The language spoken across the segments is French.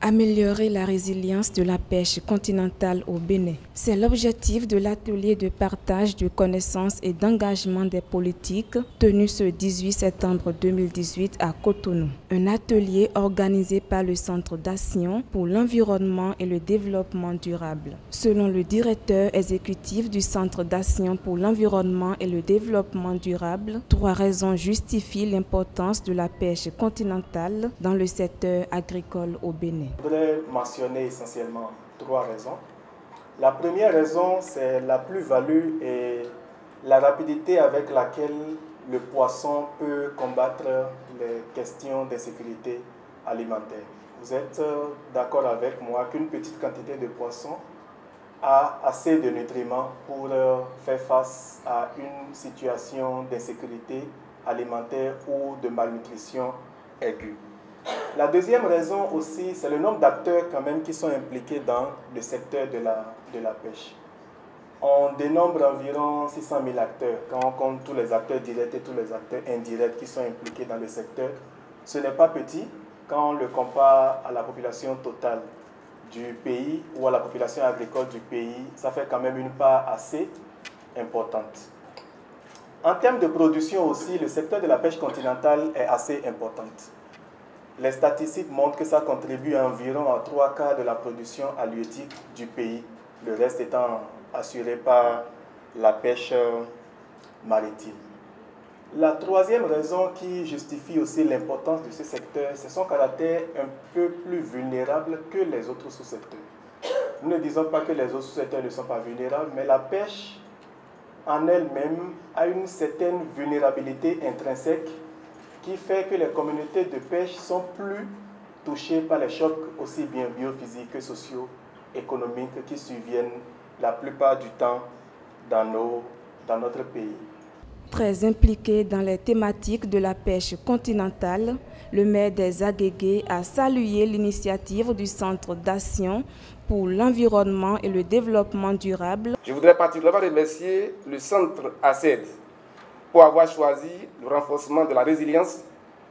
Améliorer la résilience de la pêche continentale au Bénin. C'est l'objectif de l'atelier de partage de connaissances et d'engagement des politiques tenu ce 18 septembre 2018 à Cotonou. Un atelier organisé par le Centre d'action pour l'environnement et le développement durable. Selon le directeur exécutif du Centre d'action pour l'environnement et le développement durable, 3 raisons justifient l'importance de la pêche continentale dans le secteur agricole au Bénin. Je voudrais mentionner essentiellement 3 raisons. La première raison, c'est la plus-value et la rapidité avec laquelle le poisson peut combattre les questions d'insécurité alimentaire. Vous êtes d'accord avec moi qu'une petite quantité de poisson a assez de nutriments pour faire face à une situation d'insécurité alimentaire ou de malnutrition aiguë. La deuxième raison aussi, c'est le nombre d'acteurs quand même qui sont impliqués dans le secteur de la pêche. On dénombre environ 600 000 acteurs quand on compte tous les acteurs directs et tous les acteurs indirects qui sont impliqués dans le secteur. Ce n'est pas petit quand on le compare à la population totale du pays ou à la population agricole du pays. Ça fait quand même une part assez importante. En termes de production aussi, le secteur de la pêche continentale est assez important. Les statistiques montrent que ça contribue à environ à 3/4 de la production halieutique du pays, le reste étant assuré par la pêche maritime. La troisième raison qui justifie aussi l'importance de ce secteur, c'est son caractère un peu plus vulnérable que les autres sous-secteurs. Nous ne disons pas que les autres sous-secteurs ne sont pas vulnérables, mais la pêche en elle-même a une certaine vulnérabilité intrinsèque qui fait que les communautés de pêche sont plus touchées par les chocs aussi bien biophysiques que socio-économiques qui surviennent la plupart du temps dans notre pays. Très impliqué dans les thématiques de la pêche continentale, le maire des Agégués a salué l'initiative du Centre d'action pour l'environnement et le développement durable. Je voudrais particulièrement remercier le Centre ACED pour avoir choisi le renforcement de la résilience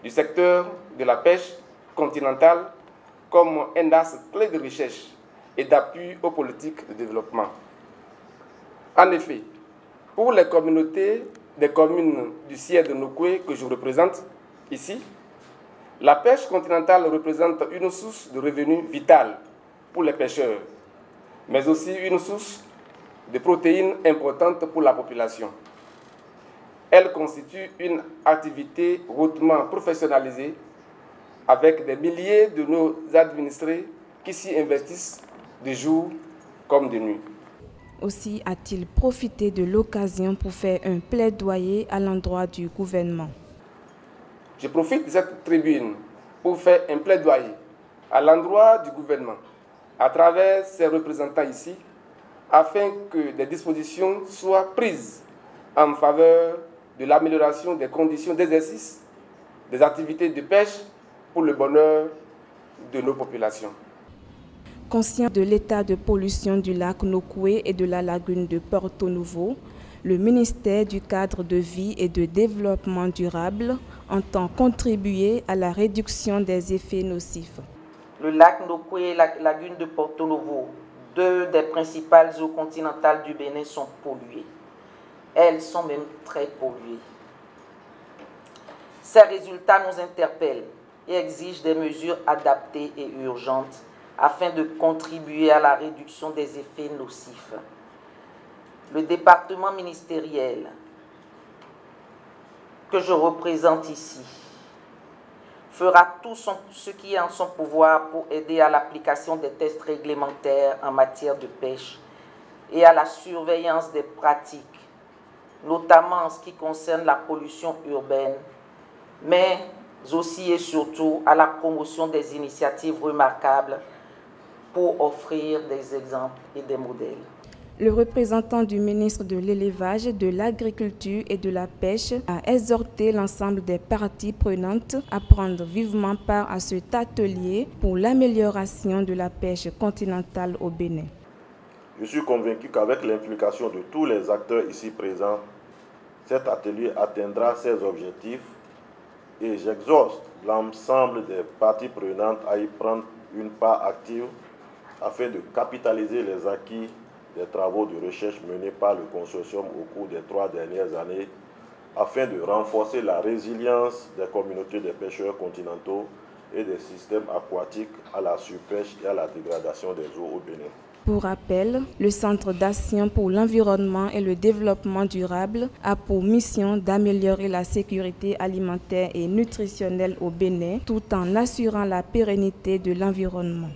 du secteur de la pêche continentale comme un axe clé de recherche et d'appui aux politiques de développement. En effet, pour les communautés des communes du siège de Nokoué que je représente ici, la pêche continentale représente une source de revenus vitale pour les pêcheurs, mais aussi une source de protéines importante pour la population. Elle constitue une activité hautement professionnalisée avec des milliers de nos administrés qui s'y investissent de jour comme de nuit. Aussi a-t-il profité de l'occasion pour faire un plaidoyer à l'endroit du gouvernement. Je profite de cette tribune pour faire un plaidoyer à l'endroit du gouvernement à travers ses représentants ici afin que des dispositions soient prises en faveur de l'amélioration des conditions d'exercice des activités de pêche pour le bonheur de nos populations. Conscient de l'état de pollution du lac Nokoué et de la lagune de Porto Novo, le ministère du Cadre de vie et de développement durable entend contribuer à la réduction des effets nocifs. Le lac Nokoué et la lagune de Porto Novo, 2 des principales eaux continentales du Bénin, sont polluées. Elles sont même très polluées. Ces résultats nous interpellent et exigent des mesures adaptées et urgentes afin de contribuer à la réduction des effets nocifs. Le département ministériel que je représente ici fera tout ce qui est en son pouvoir pour aider à l'application des tests réglementaires en matière de pêche et à la surveillance des pratiques, notamment en ce qui concerne la pollution urbaine, mais aussi et surtout à la promotion des initiatives remarquables pour offrir des exemples et des modèles. Le représentant du ministre de l'Élevage, de l'Agriculture et de la Pêche a exhorté l'ensemble des parties prenantes à prendre vivement part à cet atelier pour l'amélioration de la pêche continentale au Bénin. Je suis convaincu qu'avec l'implication de tous les acteurs ici présents, cet atelier atteindra ses objectifs et j'exhorte l'ensemble des parties prenantes à y prendre une part active afin de capitaliser les acquis des travaux de recherche menés par le consortium au cours des 3 dernières années afin de renforcer la résilience des communautés des pêcheurs continentaux et des systèmes aquatiques à la surpêche et à la dégradation des eaux au Bénin. Pour rappel, le Centre d'action pour l'environnement et le développement durable a pour mission d'améliorer la sécurité alimentaire et nutritionnelle au Bénin tout en assurant la pérennité de l'environnement.